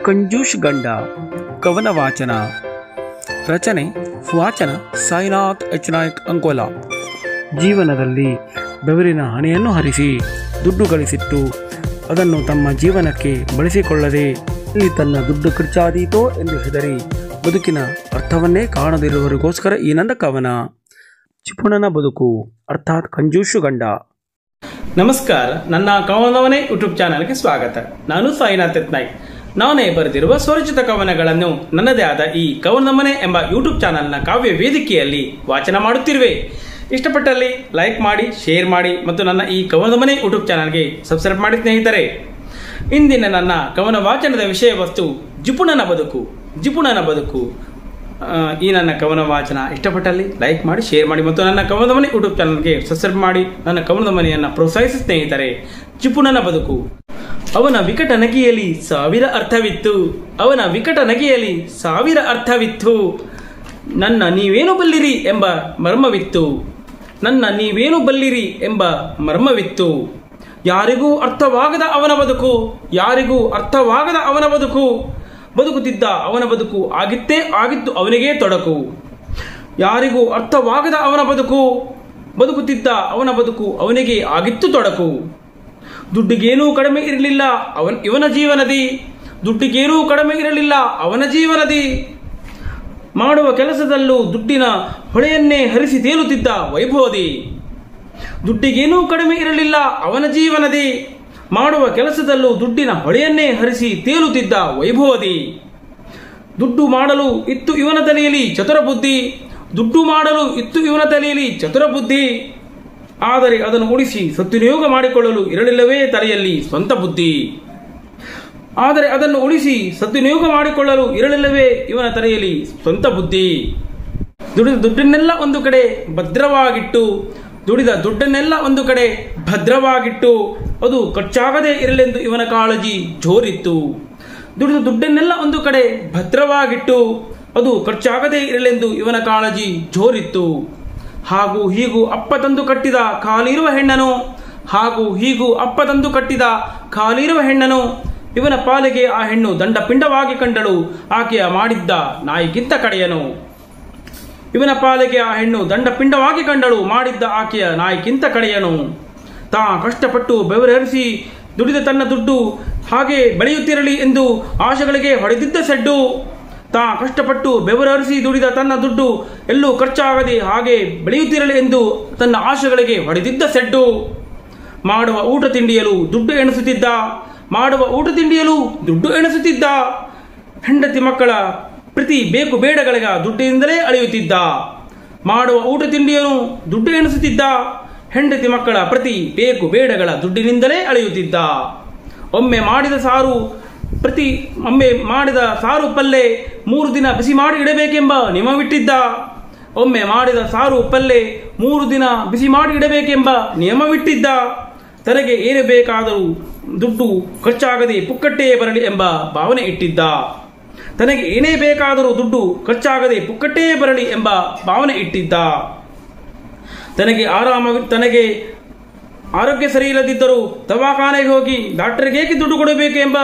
ಕಂಜೂಷ್ ಗಂಡ ಕವನ ವಾಚನ ರಚನೆ ವಾಚನ ಸಾಯಿನಾಥ್ ಎಚ್ ನಾಯಕ್ ಅಂಕೋಲಾ. ಜೀವನದಲ್ಲಿ ಬೆವರಿನ ಹಣೆಯನ್ನು ಹರಿಸಿ ದುಡ್ಡು ಗಳಿಸಿಟ್ಟು ಅದನ್ನು ತಮ್ಮ ಜೀವನಕ್ಕೆ ಬಳಸಿಕೊಳ್ಳದೆ ಇಲ್ಲಿ ತನ್ನ ದುಡ್ಡು ಖರ್ಚಾದೀತೋ ಎಂದು ಹೆದರಿ ಬದುಕಿನ ಅರ್ಥವನ್ನೇ ಕಾಣದಿರುವವರಿಗೋಸ್ಕರ ಈ ನನ್ನ ಕವನ. ಚಿಪುಣನ ಬದುಕು ಅರ್ಥಾತ್ ಕಂಜೂಷು ಗಂಡ. ನಮಸ್ಕಾರ, ನನ್ನ ಕವನವನೇ ಯೂಟ್ಯೂಬ್ ಚಾನಲ್ಗೆ ಸ್ವಾಗತ. ನಾನು ಸಾಯಿನಾಥ್ ಎಚ್ ನಾಯಕ್. ನಾನೇ ಬರೆದಿರುವ ಸ್ವರಚಿತ ಕವನಗಳನ್ನು ನನ್ನದೇ ಆದ ಈ ಕವನ ಮನೆ ಎಂಬ ಯೂಟ್ಯೂಬ್ ಚಾನಲ್ನ ಕಾವ್ಯ ವೇದಿಕೆಯಲ್ಲಿ ವಾಚನ ಮಾಡುತ್ತಿರುವೆ. ಇಷ್ಟಪಟ್ಟಲ್ಲಿ ಲೈಕ್ ಮಾಡಿ, ಶೇರ್ ಮಾಡಿ ಮತ್ತು ನನ್ನ ಈ ಕವನ ಮನೆ ಯೂಟ್ಯೂಬ್ ಚಾನಲ್ಗೆ ಸಬ್ಸ್ಕ್ರೈಬ್ ಮಾಡಿ ಸ್ನೇಹಿತರೆ. ಇಂದಿನ ನನ್ನ ಕವನ ವಾಚನದ ವಿಷಯ ವಸ್ತು ಜಿಪುಣನ ಬದುಕು. ಜಿಪುಣನ ಬದುಕು. ಈ ನನ್ನ ಕವನ ವಾಚನ ಇಷ್ಟಪಟ್ಟಲ್ಲಿ ಲೈಕ್ ಮಾಡಿ, ಶೇರ್ ಮಾಡಿ ಮತ್ತು ನನ್ನ ಕವನದ ಮನೆ ಯೂಟ್ಯೂಬ್ ಚಾನಲ್ಗೆ ಸಬ್ಸ್ಕ್ರೈಬ್ ಮಾಡಿ ನನ್ನ ಕವನದ ಮನೆಯನ್ನು ಪ್ರೋತ್ಸಾಹಿಸಿ ಸ್ನೇಹಿತರೆ. ಜಿಪುಣನ ಬದುಕು. ಅವನ ವಿಕಟ ನಗೆಯಲ್ಲಿ ಸಾವಿರ ಅರ್ಥವಿತ್ತು. ಅವನ ವಿಕಟ ನಗೆಯಲ್ಲಿ ಸಾವಿರ ಅರ್ಥವಿತ್ತು. ನನ್ನ ನೀವೇನು ಬಲ್ಲಿರಿ ಎಂಬ ಮರ್ಮವಿತ್ತು. ನನ್ನ ನೀವೇನು ಬಲ್ಲಿರಿ ಎಂಬ ಮರ್ಮವಿತ್ತು. ಯಾರಿಗೂ ಅರ್ಥವಾಗದ ಅವನ ಬದುಕು. ಯಾರಿಗೂ ಅರ್ಥವಾಗದ ಅವನ ಬದುಕು. ಬದುಕುತ್ತಿದ್ದ ಅವನ ಬದುಕು ಆಗಿತ್ತು ಅವನಿಗೇ ತೊಡಕು. ಯಾರಿಗೂ ಅರ್ಥವಾಗದ ಅವನ ಬದುಕು. ಬದುಕುತ್ತಿದ್ದ ಅವನ ಬದುಕು ಅವನಿಗೆ ಆಗಿತ್ತು ತೊಡಕು. ದುಡ್ಡಿಗೇನೂ ಕಡಿಮೆ ಇರಲಿಲ್ಲ ಇವನ ಜೀವನದಿ. ದುಡ್ಡಿಗೇನೂ ಕಡಿಮೆ ಇರಲಿಲ್ಲ ಅವನ ಜೀವನದಿ. ಮಾಡುವ ಕೆಲಸದಲ್ಲೂ ದುಡ್ಡಿನ ಹೊಳೆಯನ್ನೇ ಹರಿಸಿ ತೇಲುತ್ತಿದ್ದ ವೈಭೋದಿ. ದುಡ್ಡಿಗೇನೂ ಕಡಿಮೆ ಇರಲಿಲ್ಲ ಅವನ ಜೀವನದಿ. ಮಾಡುವ ಕೆಲಸದಲ್ಲೂ ದುಡ್ಡಿನ ಹೊಳೆಯನ್ನೇ ಹರಿಸಿ ತೇಲುತ್ತಿದ್ದ ವೈಭೋದಿ. ದುಡ್ಡು ಮಾಡಲು ಇತ್ತು ಇವನ ತಲೆಯಲ್ಲಿ ಚತುರ ಬುದ್ಧಿ. ದುಡ್ಡು ಮಾಡಲು ಇತ್ತು ಇವನ ತಲೆಯಲ್ಲಿ ಚತುರ ಬುದ್ಧಿ. ಆದರೆ ಅದನ್ನು ಉಳಿಸಿ ಸದ್ವಿನಿಯೋಗ ಮಾಡಿಕೊಳ್ಳಲು ಇರಲಿಲ್ಲವೇ ತಲೆಯಲ್ಲಿ ಸ್ವಂತ ಬುದ್ಧಿ. ಆದರೆ ಅದನ್ನು ಉಳಿಸಿ ಸದ್ವಿನಿಯೋಗ ಮಾಡಿಕೊಳ್ಳಲು ಇರಲಿಲ್ಲವೇ ಇವನ ತಲೆಯಲ್ಲಿ ಸ್ವಂತ ಬುದ್ಧಿ. ದುಡಿದ ದುಡ್ಡನ್ನೆಲ್ಲ ಒಂದು ಕಡೆ ಭದ್ರವಾಗಿಟ್ಟು ದುಡಿದ ದುಡ್ಡನ್ನೆಲ್ಲ ಒಂದು ಕಡೆ ಭದ್ರವಾಗಿಟ್ಟು ಅದು ಖರ್ಚಾಗದೇ ಇರಲೆಂದು ಇವನ ಕಾಳಜಿ ಜೋರಿತ್ತು. ದುಡಿದ ದುಡ್ಡನ್ನೆಲ್ಲ ಒಂದು ಕಡೆ ಭದ್ರವಾಗಿಟ್ಟು ಅದು ಖರ್ಚಾಗದೇ ಇರಲೆಂದು ಇವನ ಕಾಳಜಿ ಜೋರಿತ್ತು. ಹಾಗೂ ಹೀಗೂ ಅಪ್ಪ ತಂದು ಕಟ್ಟಿದ ಖಾಲಿರುವ ಹೆಣ್ಣನು. ಹಾಗೂ ಹೀಗೂ ಅಪ್ಪ ತಂದು ಕಟ್ಟಿದ ಖಾಲಿರುವ ಹೆಣ್ಣನು. ಇವನ ಪಾಲಿಗೆ ಆ ಹೆಣ್ಣು ದಂಡಪಿಂಡವಾಗಿ ಕಂಡಳು. ಆಕೆಯ ಮಾಡಿದ್ದ ನಾಯಿಗಿಂತ ಕಡೆಯನು. ಇವನ ಪಾಲಿಗೆ ಆ ಹೆಣ್ಣು ದಂಡಪಿಂಡವಾಗಿ ಕಂಡಳು. ಮಾಡಿದ್ದ ಆಕೆಯ ನಾಯಿಗಿಂತ ಕಡೆಯನು. ತಾ ಕಷ್ಟಪಟ್ಟು ಬೆವರರಿಸಿ ದುಡಿದ ತನ್ನ ದುಡ್ಡು ಹಾಗೆ ಬೆಳೆಯುತ್ತಿರಲಿ ಎಂದು ಆಶೆಗಳಿಗೆ ಹೊಡೆದಿದ್ದ ಸೆಡ್ಡು. ತಾ ಕಷ್ಟಪಟ್ಟು ಬೆವರರಿಸಿ ದುಡಿದ ತನ್ನ ದುಡ್ಡು ಎಲ್ಲೂ ಖರ್ಚಾಗದೆ ಹಾಗೆ ಬೆಳೆಯುತ್ತಿರಲಿ ಎಂದು ತನ್ನ ಆಶೆಗಳಿಗೆ ಹೊಡೆದಿದ್ದ ಸೆಡ್ಡು. ಮಾಡುವ ಊಟ ತಿಂಡಿಯಲು ದುಡ್ಡು ಎಣಿಸುತ್ತಿದ್ದ. ಮಾಡುವ ಊಟ ತಿಂಡಿಯಲು ದುಡ್ಡು ಎಣಿಸುತ್ತಿದ್ದ. ಹೆಂಡತಿ ಮಕ್ಕಳ ಪ್ರತಿ ಬೇಕು ಬೇಡಗಳಿಗೆ ದುಡ್ಡಿನಿಂದಲೇ ಅಳೆಯುತ್ತಿದ್ದ. ಮಾಡುವ ಊಟ ತಿಂಡಿಯನ್ನು ದುಡ್ಡು ಎಣಿಸುತ್ತಿದ್ದ. ಹೆಂಡತಿ ಮಕ್ಕಳ ಪ್ರತಿ ಬೇಕು ಬೇಡಗಳ ದುಡ್ಡಿನಿಂದಲೇ ಅಳೆಯುತ್ತಿದ್ದ. ಒಮ್ಮೆ ಮಾಡಿದ ಸಾರು ಪಲ್ಲೆ 3 ದಿನ ಬಿಸಿ ಮಾಡಿ ಇಡಬೇಕೆಂಬ ನಿಯಮವಿಟ್ಟಿದ್ದ. ಒಮ್ಮೆ ಮಾಡಿದ ಸಾರು ಪಲ್ಲೆ 3 ದಿನ ಬಿಸಿ ಮಾಡಿ ಇಡಬೇಕೆಂಬ ನಿಯಮವಿಟ್ಟಿದ್ದ. ತನಗೆ ಏನೇ ಬೇಕಾದರೂ ದುಡ್ಡು ಖರ್ಚಾಗದೆ ಪುಕ್ಕಟ್ಟೇ ಬರಲಿ ಎಂಬ ಭಾವನೆ ಇಟ್ಟಿದ್ದ. ತನಗೆ ಏನೇ ಬೇಕಾದರೂ ದುಡ್ಡು ಖರ್ಚಾಗದೆ ಪುಕ್ಕಟ್ಟೇ ಬರಲಿ ಎಂಬ ಭಾವನೆ ಇಟ್ಟಿದ್ದ. ತನಗೆ ಆರೋಗ್ಯ ಸರಿ ಇಲ್ಲದಿದ್ದರೂ ದವಾಖಾನೆಗೆ ಹೋಗಿ ಡಾಕ್ಟರ್ಗೆ ಏಕೆ ದುಡ್ಡು ಕೊಡಬೇಕು ಎಂಬ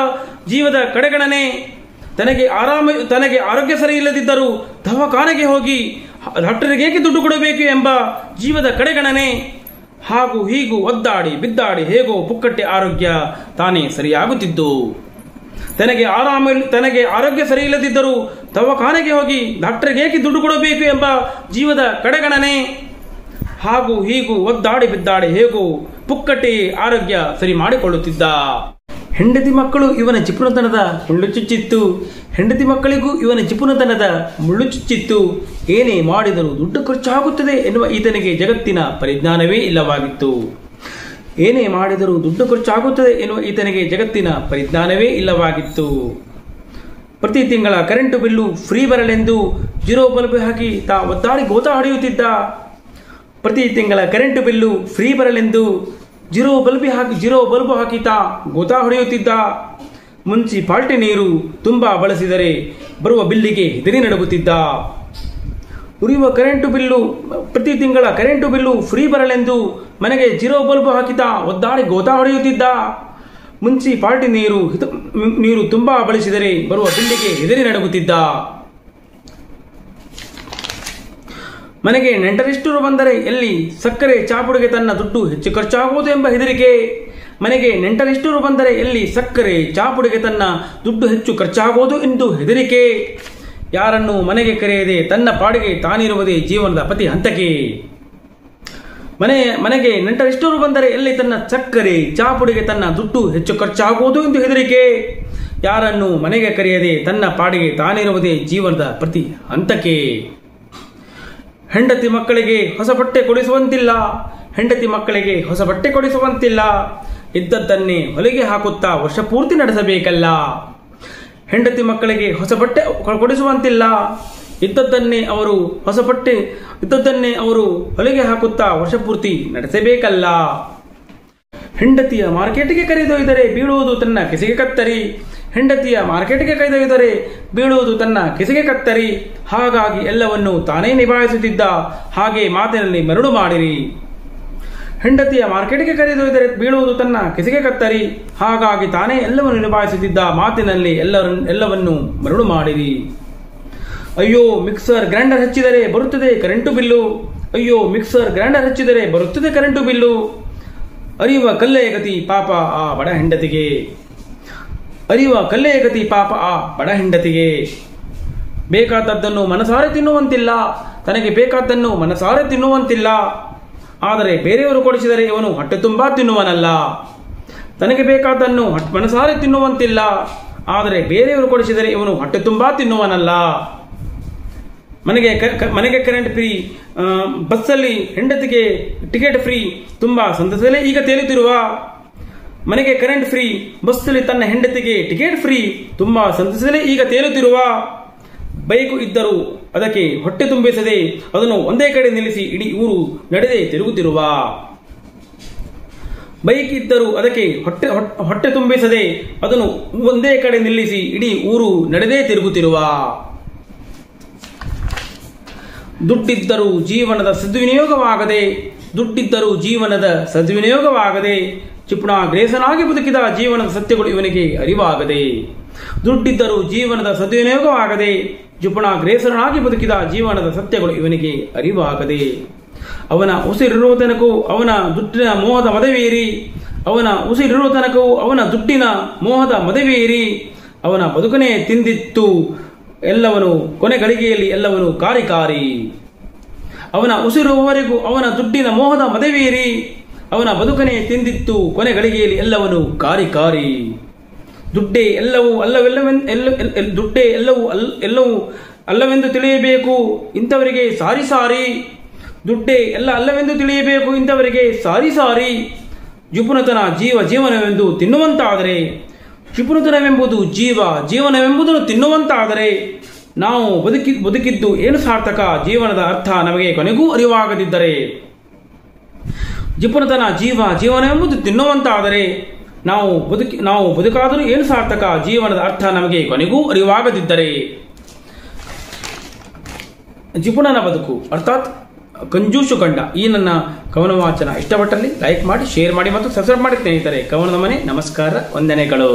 ಜೀವದ ಕಡೆಗಣನೆ. ತನಗೆ ಆರೋಗ್ಯ ಸರಿ ಇಲ್ಲದಿದ್ದರೂ ದವಾಖಾನೆಗೆ ಹೋಗಿ ಡಾಕ್ಟರ್ಗೆ ಏಕೆ ದುಡ್ಡು ಕೊಡಬೇಕು ಎಂಬ ಜೀವದ ಕಡೆಗಣನೆ. ಹಾಗೂ ಹೀಗೂ ಒದ್ದಾಡಿ ಬಿದ್ದಾಡಿ ಹೇಗೋ ಪುಕ್ಕಟ್ಟೆ ಆರೋಗ್ಯ ತಾನೇ ಸರಿಯಾಗುತ್ತಿದ್ದು. ತನಗೆ ಆರೋಗ್ಯ ಸರಿ ಇಲ್ಲದಿದ್ದರೂ ದವಾಖಾನೆಗೆ ಹೋಗಿ ಡಾಕ್ಟರ್ಗೆ ಏಕೆ ದುಡ್ಡು ಕೊಡಬೇಕು ಎಂಬ ಜೀವದ ಕಡೆಗಣನೆ. ಹಾಗೂ ಹೀಗೂ ಒದ್ದಾಡಿ ಬಿದ್ದಾಡಿ ಹೇಗೋ ಪುಕ್ಕಟ್ಟೆ ಆರೋಗ್ಯ ಸರಿ ಮಾಡಿಕೊಳ್ಳುತ್ತಿದ್ದ. ಹೆಂಡತಿ ಮಕ್ಕಳು ಇವನ ಜಿಪುಣತನದ ಮುಳ್ಳು ಚುಚ್ಚಿತ್ತು. ಹೆಂಡತಿ ಮಕ್ಕಳಿಗೂ ಇವನ ಜಿಪುಣತನದ ಮುಳ್ಳು ಚುಚ್ಚಿತ್ತು. ಏನೇ ಮಾಡಿದರೂ ದುಡ್ಡು ಖರ್ಚಾಗುತ್ತದೆ ಎನ್ನುವ ಈತನಿಗೆ ಜಗತ್ತಿನ ಪರಿಜ್ಞಾನವೇ ಇಲ್ಲವಾಗಿತ್ತು. ಏನೇ ಮಾಡಿದರೂ ದುಡ್ಡು ಖರ್ಚಾಗುತ್ತದೆ ಎನ್ನುವ ಈತನಿಗೆ ಜಗತ್ತಿನ ಪರಿಜ್ಞಾನವೇ ಇಲ್ಲವಾಗಿತ್ತು. ಪ್ರತಿ ತಿಂಗಳ ಕರೆಂಟು ಬಿಲ್ಲು ಫ್ರೀ ಬರಲೆಂದು 0 ಬಲ್ಬ್ ಹಾಕಿ ತಾ ಒದ್ದಾಡಿ ಗೋತಾ ಹೊಡೆಯುತ್ತಿದ್ದ. ಪ್ರತಿ ತಿಂಗಳ ಕರೆಂಟು ಬಿಲ್ಲು ಫ್ರೀ ಬರಲೆಂದು 0 ಬಲ್ಬ್ ಹಾಕಿ ತಾ ಗೋತಾ ಹೊಡೆಯುತ್ತಿದ್ದ. ಮುನ್ಸಿಪಾಲ್ಟಿ ನೀರು ತುಂಬಾ ಬಳಸಿದರೆ ಬರುವ ಬಿಲ್ಲಿಗೆ ಹೆದರಿ ನಡುಗುತ್ತಿದ್ದ. ಉರಿಯುವ ಪ್ರತಿ ತಿಂಗಳ ಕರೆಂಟು ಬಿಲ್ಲು ಫ್ರೀ ಬರಲೆಂದು ಮನೆಗೆ 0 ಬಲ್ಬ್ ಹಾಕಿದ ಒದ್ದಾಡಿ ಗೋತಾ ಹೊಡೆಯುತ್ತಿದ್ದ. ಮುನ್ಸಿಪಾಲ್ಟಿ ನೀರು ನೀರು ತುಂಬಾ ಬಳಸಿದರೆ ಬರುವ ಬಿಲ್ಲಿಗೆ ಹೆದರಿ ನಡುಗುತ್ತಿದ್ದ. ಮನೆಗೆ ನೆಂಟರಿಷ್ಟರು ಬಂದರೆ ಎಲ್ಲಿ ಸಕ್ಕರೆ ಚಾಪುಡಿಗೆ ತನ್ನ ದುಡ್ಡು ಹೆಚ್ಚು ಖರ್ಚಾಗುವುದು ಎಂಬ ಹೆದರಿಕೆ. ಮನೆಗೆ ನೆಂಟರಿಷ್ಟರು ಬಂದರೆ ಎಲ್ಲಿ ಸಕ್ಕರೆ ಚಾಪುಡಿಗೆ ತನ್ನ ದುಡ್ಡು ಹೆಚ್ಚು ಖರ್ಚಾಗುವುದು ಎಂದು ಹೆದರಿಕೆ. ಯಾರನ್ನು ಮನೆಗೆ ಕರೆಯದೆ ತನ್ನ ಪಾಡಿಗೆ ತಾನಿರುವುದೇ ಜೀವನದ ಪತಿ ಹಂತಕೆ. ಮನೆಗೆ ನೆಂಟರಿಷ್ಟರು ಬಂದರೆ ಎಲ್ಲಿ ತನ್ನ ಸಕ್ಕರೆ ಚಾಪುಡಿಗೆ ತನ್ನ ದುಡ್ಡು ಹೆಚ್ಚು ಖರ್ಚಾಗುವುದು ಎಂದು ಹೆದರಿಕೆ. ಯಾರನ್ನು ಮನೆಗೆ ಕರೆಯದೆ ತನ್ನ ಪಾಡಿಗೆ ತಾನಿರುವುದೇ ಜೀವನದ ಪ್ರತಿ ಹಂತಕೆ. ಹೆಂಡತಿ ಮಕ್ಕಳಿಗೆ ಹೊಸ ಬಟ್ಟೆ ಕೊಡಿಸುವಂತಿಲ್ಲ. ಹೆಂಡತಿ ಮಕ್ಕಳಿಗೆ ಹೊಸ ಬಟ್ಟೆ ಕೊಡಿಸುವಂತಿಲ್ಲ. ಇದ್ದದ್ದನ್ನೇ ಹೊಲಿಗೆ ಹಾಕುತ್ತಾ ವರ್ಷ ಪೂರ್ತಿ ನಡೆಸಬೇಕಲ್ಲ. ಹೆಂಡತಿ ಮಕ್ಕಳಿಗೆ ಹೊಸ ಬಟ್ಟೆ ಕೊಡಿಸುವಂತಿಲ್ಲ. ಇದ್ದದ್ದನ್ನೇ ಅವರು ಹೊಲಿಗೆ ಹಾಕುತ್ತಾ ವರ್ಷ ಪೂರ್ತಿ ನಡೆಸಬೇಕಲ್ಲ. ಹೆಂಡತಿಯ ಮಾರ್ಕೆಟ್ಗೆ ಕರೆದೊಯ್ದರೆ ಬೀಳುವುದು ತನ್ನ ಕೆಸೆಗೆ ಕತ್ತರಿ. ಹೆಂಡತಿಯ ಮಾರ್ಕೆಟ್ಗೆ ಕರೆದೊಯ್ದರೆ ಬೀಳುವುದು ತನ್ನ ಕೆಸೆಗೆ ಕತ್ತರಿ. ಹಾಗಾಗಿ ಎಲ್ಲವನ್ನೂ ತಾನೇ ನಿಭಾಯಿಸುತ್ತಿದ್ದ, ಹಾಗೆ ಮಾತಿನಲ್ಲಿ ಮರಳು ಮಾಡಿರಿ. ಹೆಂಡತಿಯ ಮಾರ್ಕೆಟ್ಗೆ ಕರೆದೊಯ್ದರೆ ಬೀಳುವುದು ತನ್ನ ಕೆಸೆಗೆ ಕತ್ತರಿ. ಹಾಗಾಗಿ ತಾನೇ ಎಲ್ಲವನ್ನು ನಿಭಾಯಿಸುತ್ತಿದ್ದ, ಮಾತಿನಲ್ಲಿ ಎಲ್ಲವನ್ನೂ ಮರಳು ಮಾಡಿರಿ. ಅಯ್ಯೋ ಮಿಕ್ಸರ್ ಗ್ರೈಂಡರ್ ಹಚ್ಚಿದರೆ ಬರುತ್ತದೆ ಕರೆಂಟು ಬಿಲ್ಲು. ಅಯ್ಯೋ ಮಿಕ್ಸರ್ ಗ್ರೈಂಡರ್ ಹಚ್ಚಿದರೆ ಬರುತ್ತದೆ ಕರೆಂಟು ಬಿಲ್ಲು. ಅರಿಯುವ ಕಲ್ಲೆಯ ಗತಿ ಪಾಪ ಆ ಬಡ ಹೆಂಡತಿಗೆ. ಅರಿಯುವ ಕಲ್ಲೆಯ ಗತಿ ಪಾಪ ಆ ಬಡ ಹೆಂಡತಿಗೆ. ಬೇಕಾದದ್ದನ್ನು ಮನಸಾರೆ ತಿನ್ನುವಂತಿಲ್ಲ. ತನಗೆ ಬೇಕಾದ್ದನ್ನು ಮನಸಾರೆ ತಿನ್ನುವಂತಿಲ್ಲ. ಆದರೆ ಬೇರೆಯವರು ಕೊಡಿಸಿದರೆ ಇವನು ಹೊಟ್ಟೆ ತುಂಬಾ ತಿನ್ನುವನಲ್ಲ. ತನಗೆ ಬೇಕಾದ್ದನ್ನು ಮನಸಾರೆ ತಿನ್ನುವಂತಿಲ್ಲ. ಆದರೆ ಬೇರೆಯವರು ಕೊಡಿಸಿದರೆ ಇವನು ಹೊಟ್ಟೆ ತುಂಬಾ ತಿನ್ನುವನಲ್ಲ. ಮನೆಗೆ ಕರೆಂಟ್ ಫ್ರೀ, ಬಸ್ಸಲ್ಲಿ ಹೆಂಡತಿಗೆ ಟಿಕೆಟ್ ಫ್ರೀ, ತುಂಬಾ ಸಂತಸಲೇ ಈಗ ತೇಲುತ್ತಿರುವ. ಮನೆಗೆ ಕರೆಂಟ್ ಫ್ರೀ, ಬಸ್ಸಲ್ಲಿ ತನ್ನ ಹೆಂಡತಿಗೆ ಟಿಕೆಟ್ ಫ್ರೀ, ತುಂಬಾ ಸಂತಸಲೇ ಈಗ ತೇಲುತ್ತಿರುವ. ಬೈಕು ಇದ್ದರೂ ಅದಕ್ಕೆ ಹೊಟ್ಟೆ ತುಂಬಿಸದೆ ಅದನ್ನು ಒಂದೇ ಕಡೆ ನಿಲ್ಲಿಸಿ ಇಡೀ ಊರು ನಡೆದೇ ತಿರುಗುತ್ತಿರುವ. ಬೈಕ್ ಇದ್ದರೂ ಅದಕ್ಕೆ ಹೊಟ್ಟೆ ತುಂಬಿಸದೆ ಅದನ್ನು ಒಂದೇ ಕಡೆ ನಿಲ್ಲಿಸಿ ಇಡೀ ಊರು ನಡೆದೇ ತಿರುಗುತ್ತಿರುವ. ದುಡ್ಡಿದ್ದರೂ ಜೀವನದ ಸದ್ವಿನಿಯೋಗವಾಗದೆ ಕ್ಷಿಪಣಾಗ್ರೇಸನಾಗಿ ಬದುಕಿದ ಜೀವನದ ಸತ್ಯಗಳು ಇವನಿಗೆ ಅರಿವಾಗದೆ. ದುಡ್ಡಿದ್ದರೂ ಜೀವನದ ಸದ್ವಿನಿಯೋಗವಾಗದೆ ಕ್ಷಿಪಣಾಗ್ರೇಸನಾಗಿ ಬದುಕಿದ ಜೀವನದ ಸತ್ಯಗಳು ಇವನಿಗೆ ಅರಿವಾಗದೆ. ಅವನ ಉಸಿರಿರುವ ತನಕೂ ಅವನ ದುಡ್ಡಿನ ಮೋಹದ ಮದವೇರಿ. ಅವನ ಬದುಕನೇ ತಿಂದಿತ್ತು ಎಲ್ಲವನು, ಕೊನೆ ಗಳಿಗೆಯಲ್ಲಿ ಎಲ್ಲವನು ಕಾರಿ. ಅವನ ಉಸಿರುವವರೆಗೂ ಅವನ ದುಡ್ಡಿನ ಮೋಹದ ಮದವೇರಿ. ಅವನ ಬದುಕನೇ ತಿಂದಿತ್ತು ಕೊನೆ ಗಳಿಗೆಯಲ್ಲಿ ಎಲ್ಲವನು ಕಾರಿ. ದುಡ್ಡೇ ಎಲ್ಲವೂ ಅಲ್ಲವೆಂದು ತಿಳಿಯಬೇಕು ಇಂಥವರಿಗೆ ಸಾರಿ. ದುಡ್ಡೇ ಅಲ್ಲವೆಂದು ತಿಳಿಯಬೇಕು ಇಂಥವರಿಗೆ ಸಾರಿ. ಜಿಪುಣತನ ಜೀವನವೆಂದು ತಿನ್ನುವಂತಾದರೆ, ಜಿಪುಣತನವೆಂಬುದು ಜೀವನವೆಂಬುದನ್ನು ತಿನ್ನುವಂತಾದರೆ ನಾವು ಬದುಕಿದ್ದು ಏನು ಸಾರ್ಥಕ? ಜೀವನದ ಅರ್ಥ ನಮಗೆ ಕೊನೆಗೂ ಅರಿವಾಗದಿದ್ದರೆ. ಜಿಪುಣತನ ಜೀವನವೆಂಬುದು ತಿನ್ನುವಂತಾದರೆ ನಾವು ಬದುಕಾದರೂ ಏನು ಸಾರ್ಥಕ? ಜೀವನದ ಅರ್ಥ ನಮಗೆ ಕೊನೆಗೂ ಅರಿವಾಗದಿದ್ದರೆ. ಜಿಪುಣನ ಬದುಕು ಅರ್ಥಾತ್ ಕಂಜೂಸು ಗಂಡ. ಈ ನನ್ನ ಕವನ ವಾಚನ ಇಷ್ಟಪಟ್ಟಲ್ಲಿ ಲೈಕ್ ಮಾಡಿ, ಶೇರ್ ಮಾಡಿ ಮತ್ತು ಸಬ್ಸ್ಕ್ರೈಬ್ ಮಾಡಿ ಸ್ನೇಹಿತರೆ. ಕವನದ ಮನೆ. ನಮಸ್ಕಾರ, ವಂದನೆಗಳು.